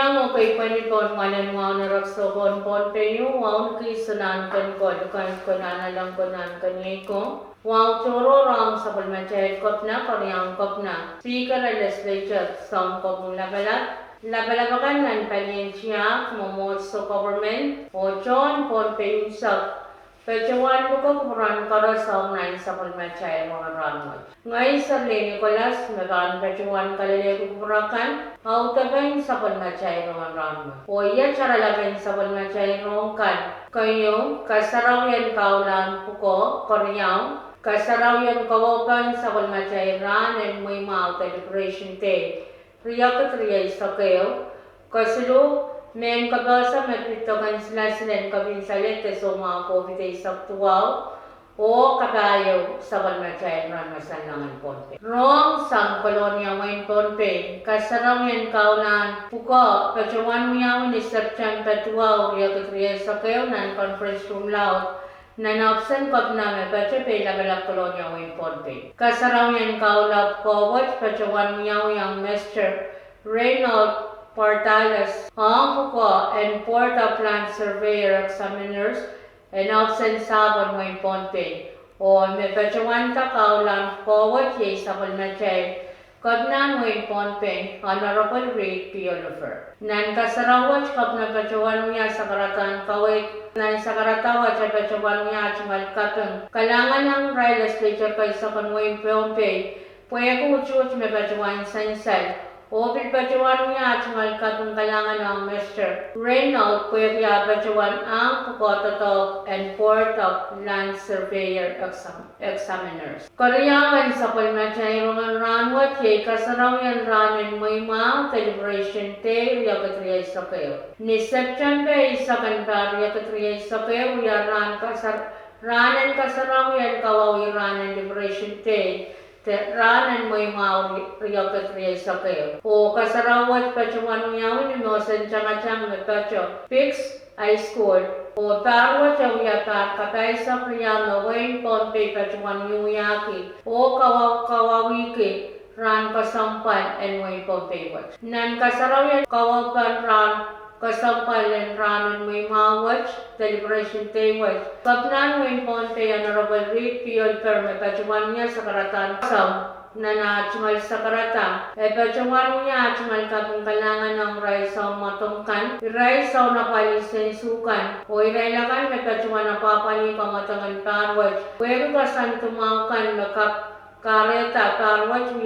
Yang okay panipon ngalan mo na raksokon Pohnpei wow kisanan kan ko nalang konan kanyay ko wow choro rang sa palmachay kop na koryang kop na speaker legislature som kop labalabakan nan paniensya momot so government o John Pohnpei usap Pejawan buka kuburan kara sa unahin sa palmachay mga Rahnwet. Ngay sa Nicolas, meron pejawan kalile kuburakan, autabayin sa palmachay mga Rahnwet. O iya cara labin sa palmachay Rongen. Kayo, kasaraw yan kaulan puko, koryaw, kasaraw yan kawapan sa palmachay Rahnwet may mauta liberation day. Riyakat riyay sa kayo, kasulu, men kabasa magpitokan sila kabinsalit so mga COVID ay saktuaw o kabayo sa palmachay Rahnwet Pohnpei. Rong sang kolonya ngayon Pohnpei, kasarang yan kaulan puko, pacawan mo yaw ni September 12, riyagat sa kayo ng conference room loud na naopsan kop namin pacapay lagalak kolonya ngayon Pohnpei. Kasarang yan kaulan puko, watch pacawan mo yaw yung Mr. Reynolds Portales, ang puko and Port of Land Surveyor Examiners and absent sabon ngayon Pohnpei. O may pacawan ka kaulan forward yay sa palmachay kabnan ngayon Pohnpei, Honorable Ray Piolofer. Nan kasarawat kap na pacawan niya sa karatan kawit nan sa karatawat sa pacawan niya chumal kapeng kalangan ng legislature kay sa ngayon Pohnpei, puya ko uchut may pacawan sansal. O pilpacawan niya at malkatong kalangan ng Mr. Reynolds pwede pacawan ang Pukototok and Port of Land Surveyor Examiners. Karyawan sa palmachay Rahnwet yay kasaraw yan ranin may mga celebration day riyakatriyay sa kayo. Ni September isa kanpa riyakatriyay sa kayo ranan kasaraw yan kawawi ranin liberation day. Ranan mo yung mga riyakatriyay sa kayo. O kasarawat pacawan niya ni mo sa tiyang na paco. Fix high school. O parwa siya pa katay sa priyama Wayne Pohnpei pacawan yaki. O kawawiki ran kasampan and Wayne Pohnpei watch. Nan kasaraw yan kawapan ran kasampal and ranan may watch, celebration day watch. Kapnan Wayne Pohnpei Honorable Ray Piolofer may pacawan niya sa karatan na nachumal sa karata. E pacawan niya chumal kapong kalangan ng raisaw matungkan, raisaw na palisensukan, o irailakan may pacawan na papali kamatangan parwatch. Pwede kasan tumakan na kareta parwatch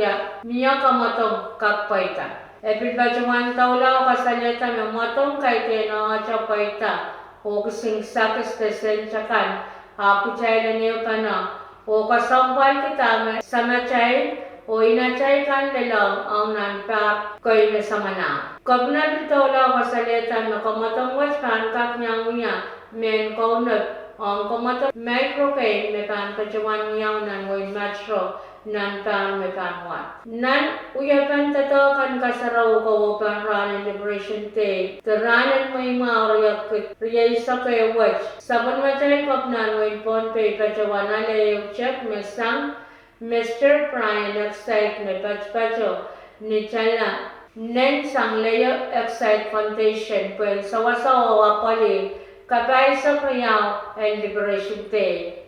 miya kamatong kappaita. Every pacawan taulaw kasalita na matong kay teno at paita o kasing sakis tesensyakan puchay na niyo ka na o kasampal kita sa machay o inachay kan nilang ang nanpak kayo na sa mana. Kabnad taulaw kasalita na kamatong waspan kak niyang niya men kaunat ang kamatong microcane may pacawan niyaw ng Wayne Metro nan pan may panwat. Nan uyapan tatakan kasaraw kawapan ranan liberation day. Taranan may mga riyay sa kayo watch. Saban machay kapnan Wayne Pohnpei pacawan na layo check mesang Mr. Brian Excite may pacho ni Chala. Nen sang layo Excite Foundation pwede sawasawa pali kapay sa kayaw and liberation day.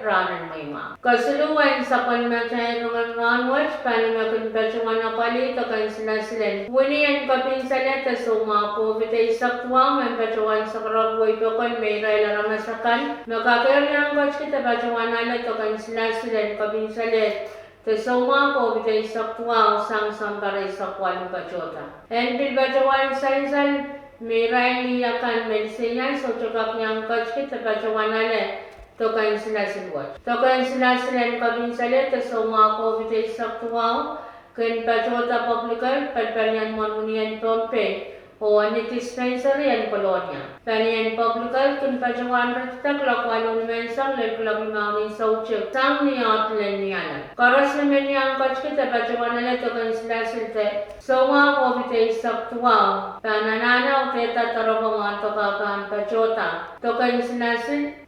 Ranan may mga. Kasuluan sa palmachay Rahnwet, panimakon pacawan na palito kan sila. Wunian kapinsalit sa mga COVID ay saktuang may pacawan sa karagway pakon may raila ramasakan. Makakayari ang coach kita pacawan nalat kan sila kapinsalit. Sa mga COVID ay saktuang sang paray sa kwalong pachota. And pacawan sainsan may raila kan medisinan so chukap niyang coach kita pacawan nalat. Tokain sila watch. Tokain sila kabinsalit sa mga COVID ay saktuaw, kan pachota publikan, palpalian monunian Pohnpei, o ni dispensary and kolonya. Palian publikan, kan pacawan rata, klakwalong mensang, laglabi maunin sa uchik, sang niyot lenyanan. Karas naman niyang coach kita, pacawan nila, tokain sila sa mga COVID ay saktuaw, panananaw, teta tarabang tokakan pachota. Tokain sila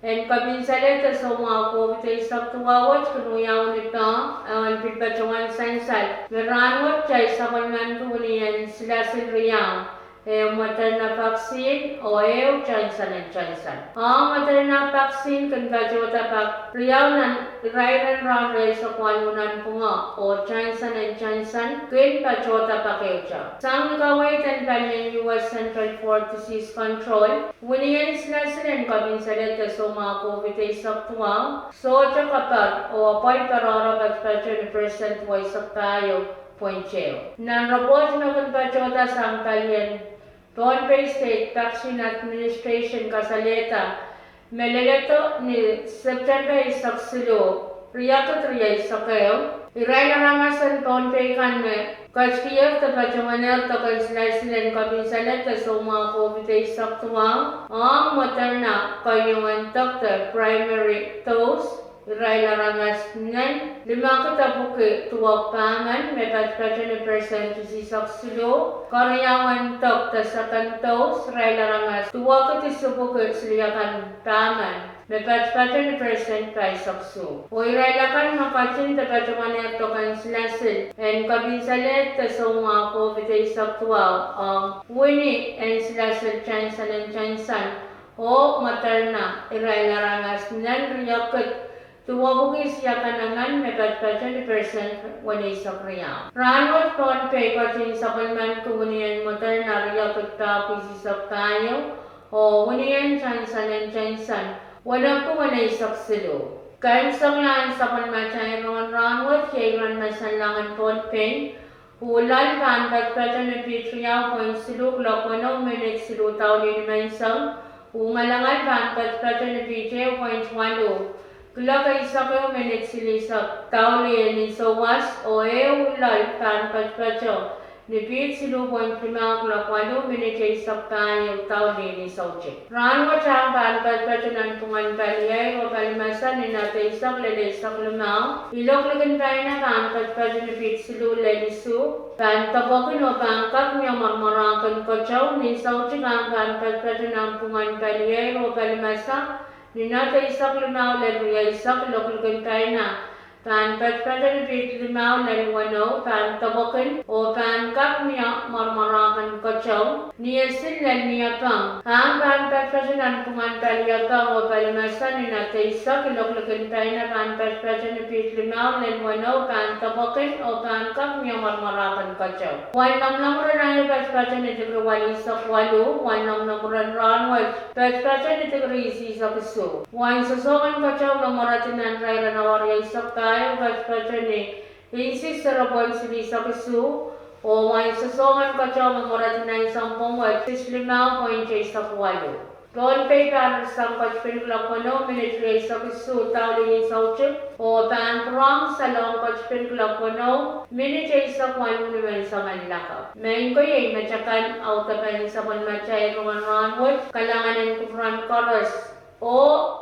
and kabinsalit sa mga COVID ay saktuawat, kanuyaw nito, ang pipacawan sansal. Rahnwet chay sa palman tunian sila riyang. maternal vaccine o Johnson & Johnson. Ang maternal vaccine kan kajota pak riyaw nan rairan Rahnwet sa kwalunan punga o Johnson & Johnson kan kajota pak euja. Sang kaway tan banyan US Central for Disease Control winiyan sila kabinsalit sa mga COVID-19 saktuang so kapag o apoy parora pagpatyo ni President Waisak tayo Pohnpei. Nan report na kan kajota sa angkalyan Pohnpei State Vaccine Administration kasaleta meleleto ni September isaksilo riyato triya isakayo iray naramasan Pohnpei kan kajkiyaw tapajumaner takal silasilan kabinsalet sa mga COVID-19 saktuang ang materna kayungan doktor primary dose iray naramas nan lima katabuki tuwag pangan may patpatyo ni percent isaksilo karyawan doktor sa kantos iray naramas tuwag katisubuki siliyakan pangan may patpatyo ni percent pa isakso o iray lakan makachin tapajumaner tokan silasil and kabinsalet sa mga COVID-19 saktuang ang wini and silasil Johnson & Johnson o materna iray naramas nan riyakat tuwabugis yakanangan may patpatyo ni percent wani sa kriya. Rahnwet Pohnpei katin sa kalman kumunian materna riyakat kapisisak tayo o waniyan Johnson & Johnson walang kumanay saksilo. Kain sanglaan sa kalman tayo Rahnwet kailan masanlangan Pohnpei Hulan kan patpatyo ni Pitriya point siluk lakwanaw minutes silutaw ni Mansang ungalangan kan patpatyo ni PJ point 1 Kula kay isa kayo minute silisak tauli ni sawas o ulal kan patpatyo ni Pit silupon prima kula kwalo minute isak tayo tauli ni saujik. Rahnwet ang kan patpatyo ng tungan paliyay o palimasan ni nata isak lalisak lumaw. Ilok lagan tayo na kan patpatyo ni Pit silulay ni su. Kan tabakin o pangkak niya marmarakan kachaw ni saujik ang kan patpatyo ng tungan paliyay o palimasan Ninata isak limaw laluya isak loklugan tayo na kan patpatyo ni Pit limaw laluwanaw kan tabakin o pangkak niya marmarakan kachaw niya sila niya pang ang kan patpatyo ng tungan paliyay pang o palimasan ninata isak loklugan tayo na kan patpatyo ni Pit limaw laluwanaw kan tabakin o pangkak niya marmarakan kachaw. Wanam namuran ay patpatyo ni Tigrawali isak walo wanam namuran Rahnwet patpatyo ni Tigrisi isak iso. Wan sasokan kachaw namaratin ang rayra na warya isak tayo patpatyo ni Insis sarabon sili isak iso o wan sasokan kachaw namaratin na isang pangwet 65.6 walo. Pohnpei kan sang patpin klakono military isak iso tawli sauchik o pangprang salong patpin klakono military isak walo naman sa manlakap. Main ko yung macakan autapan sa panmachay ruang Rahnwet kalanganan kupran koros o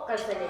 kasalit.